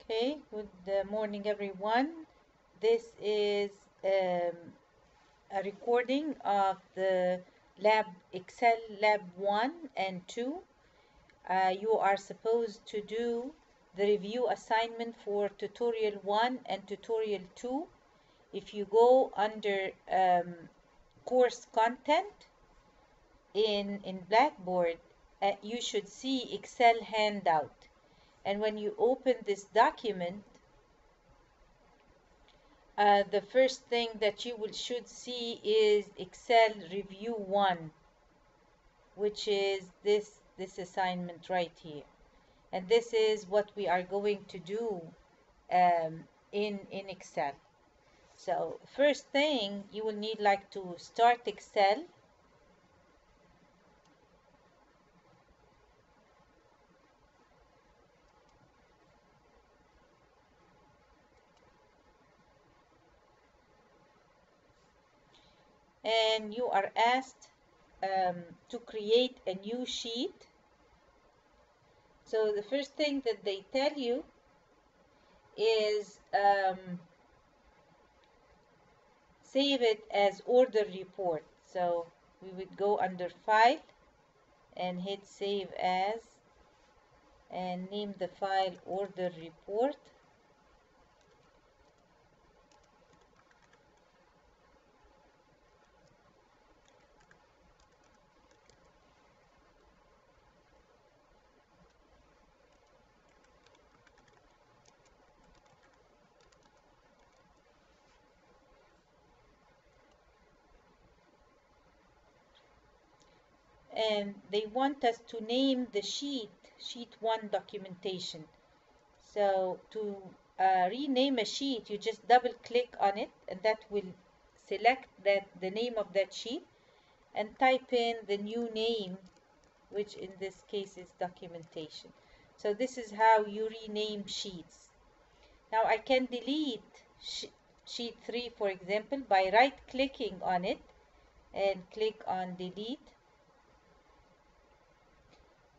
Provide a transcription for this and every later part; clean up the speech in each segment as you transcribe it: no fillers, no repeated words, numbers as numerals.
Okay, good morning, everyone. This is a recording of the lab Excel Lab 1 and 2. You are supposed to do the review assignment for tutorial 1 and tutorial 2. If you go under course content in Blackboard, you should see Excel handout. And when you open this document, the first thing that you should see is Excel Review 1, which is this assignment right here. And this is what we are going to do in Excel. So first thing, you will need to start Excel. And you are asked to create a new sheet. So the first thing that they tell you is save it as order report. So we would go under file and hit save as and name the file order report. And they want us to name the sheet 1 documentation. So to rename a sheet, you just double click on it, and that will select the name of that sheet and type in the new name, which in this case is documentation. So this is how you rename sheets. Now I can delete sheet 3, for example, by right clicking on it and click on delete.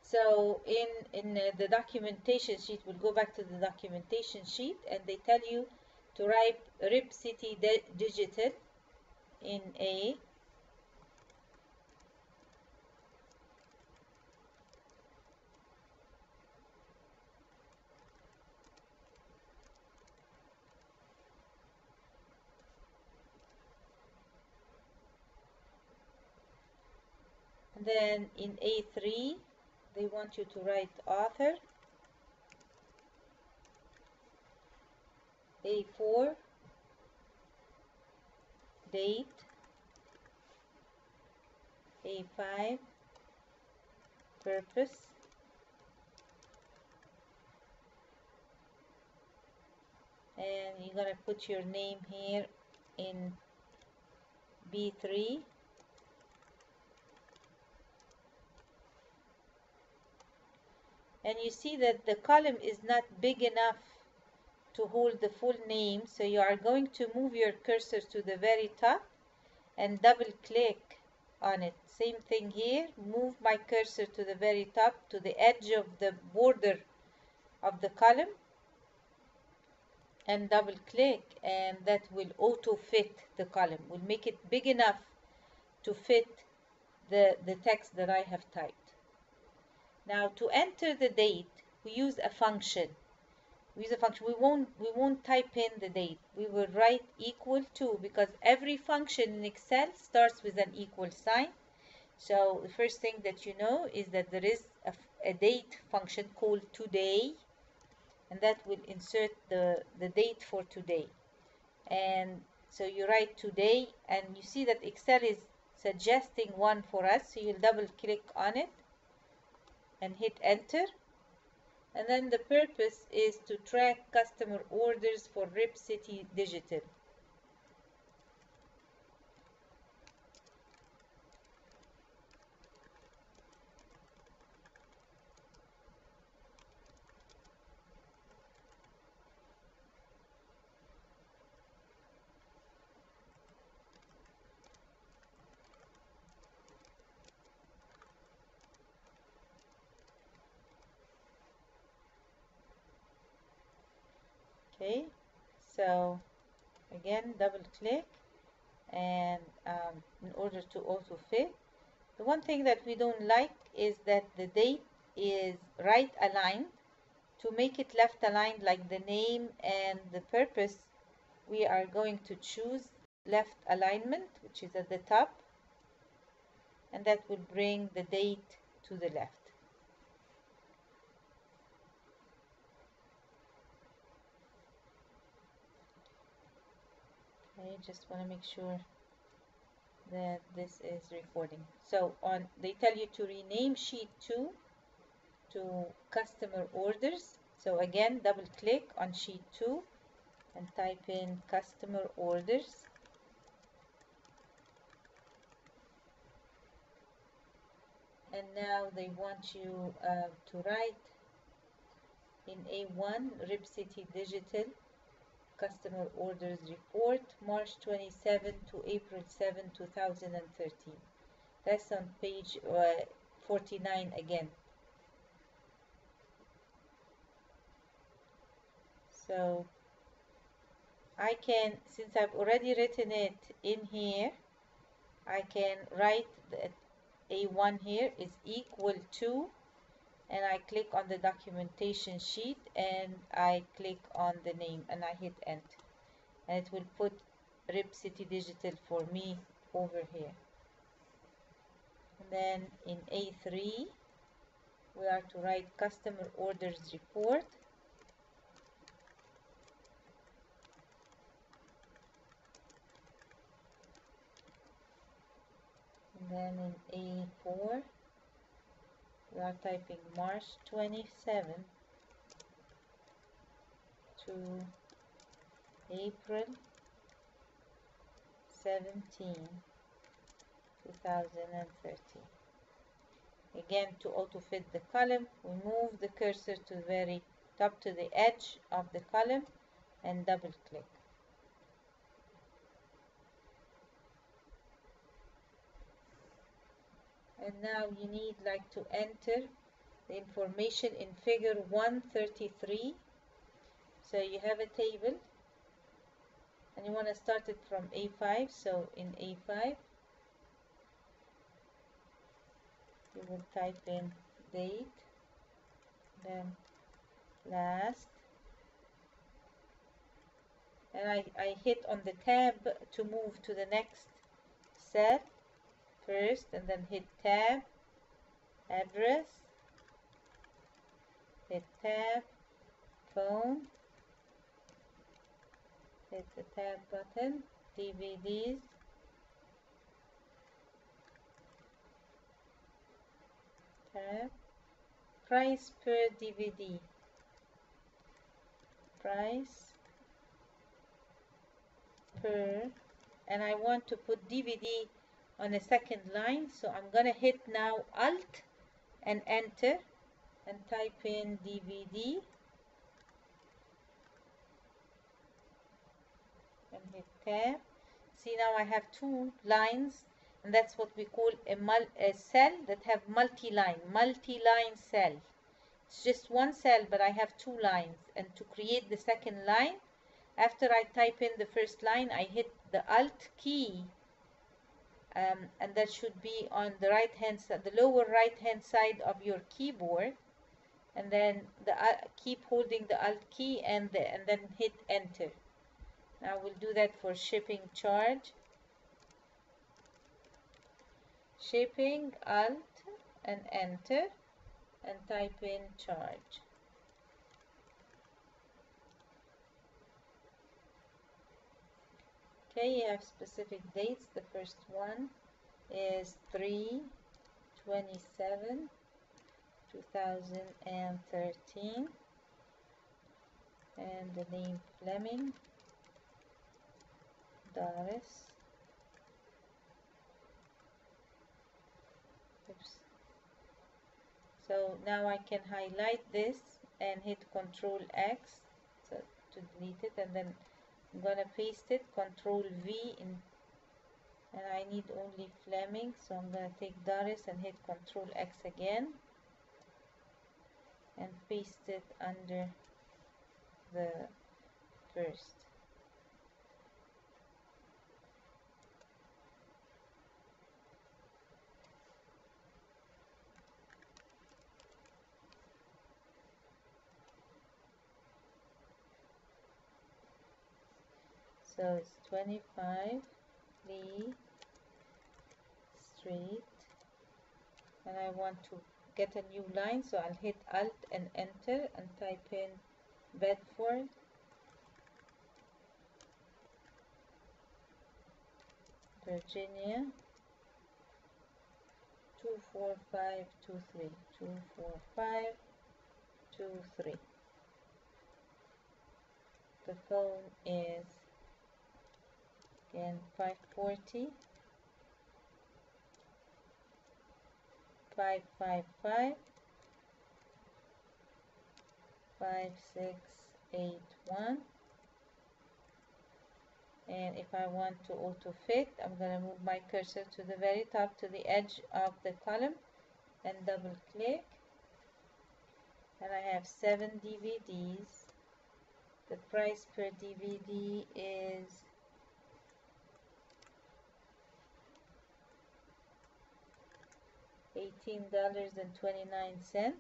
So in the documentation sheet, we'll go back to the documentation sheet, and they tell you to write RIP City Digital in A. And then in A3, they want you to write author. A4, date. A5, purpose. And you're going to put your name here in B3. And you see that the column is not big enough to hold the full name, so you are going to move your cursor to the very top and double click on it. Same thing here, move my cursor to the very top, to the edge of the border of the column, and double click, and that will auto fit the column, will make it big enough to fit the text that I have typed. Now to enter the date, we use a function. We won't type in the date. We will write equal to, because every function in Excel starts with an equal sign. So the first thing that you know is that there is a date function called today, and that will insert the date for today. And so you write today, and you see that Excel is suggesting 1 for us, so you'll double click on it and hit enter. And then the purpose is to track customer orders for RIP City Digital. Okay, so again double click, and in order to auto fit, the one thing that we don't like is that the date is right aligned. To make it left aligned like the name and the purpose, we are going to choose left alignment, which is at the top, and that will bring the date to the left. I just want to make sure that this is recording. So they tell you to rename sheet 2 to customer orders. So again, double click on sheet 2 and type in customer orders. And now they want you to write in A1 Rib City Digital Customer Orders Report, March 27 to April 7, 2013. That's on page 49 again. So I can, since I've already written it in here, I can write that A1 here is equal to, and I click on the documentation sheet and I click on the name and I hit enter, and it will put Rib City Digital for me over here. And then in A3 we are to write customer orders report, and then in A4 we are typing March 27 to April 17, 2013. Again, to auto fit the column, we move the cursor to the very top, to the edge of the column, and double click. And now you need to enter the information in figure 133. So you have a table and you want to start it from A5. So in A5 you will type in date, then last, and I hit on the tab to move to the next cell first, and then hit tab, address, hit tab, phone, hit the tab button, DVDs, tab, price per DVD, price per, and I want to put DVD on a second line, so I'm gonna hit now Alt and enter and type in DVD and hit tab. See, now I have two lines, and that's what we call a cell that have multi-line cell. It's just one cell, but I have two lines, and to create the second line, after I type in the first line, I hit the Alt key, and that should be on the right hand side, the lower right hand side of your keyboard, and then keep holding the Alt key and then hit enter. Now we'll do that for shipping charge. Shipping, Alt and enter, and type in charge. Okay, you have specific dates. The first one is 3/27, 2013, and the name Fleming, Doris. Oops. So now I can highlight this and hit Control X to delete it, and then I'm gonna paste it, Control V, and I need only Fleming, so I'm gonna take Doris and hit Control X again and paste it under the first. So it's 25 Lee Street, and I want to get a new line, so I'll hit Alt and Enter and type in Bedford, Virginia 24523, 24523. The phone is again 540 555 5681. And if I want to auto fit, I'm going to move my cursor to the very top, to the edge of the column, and double click, and I have 7 DVDs. The price per DVD is $18.29,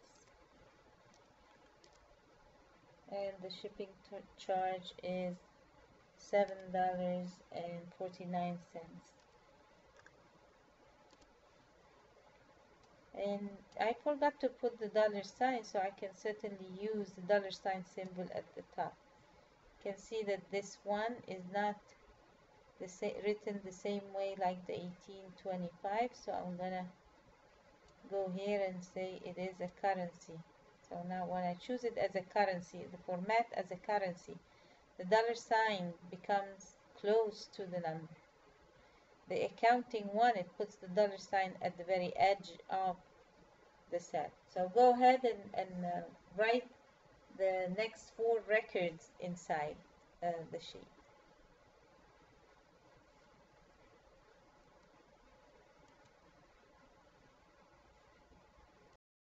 and the shipping charge is $7.49. And I forgot to put the $sign, so I can certainly use the $sign symbol at the top. You can see that this one is not written the same way like the 1825, so I'm gonna go here and say it is a currency. So now when I choose it as a currency, the format as a currency, the $sign becomes close to the number. The accounting one, it puts the $sign at the very edge of the cell. So go ahead and write the next 4 records inside the sheet.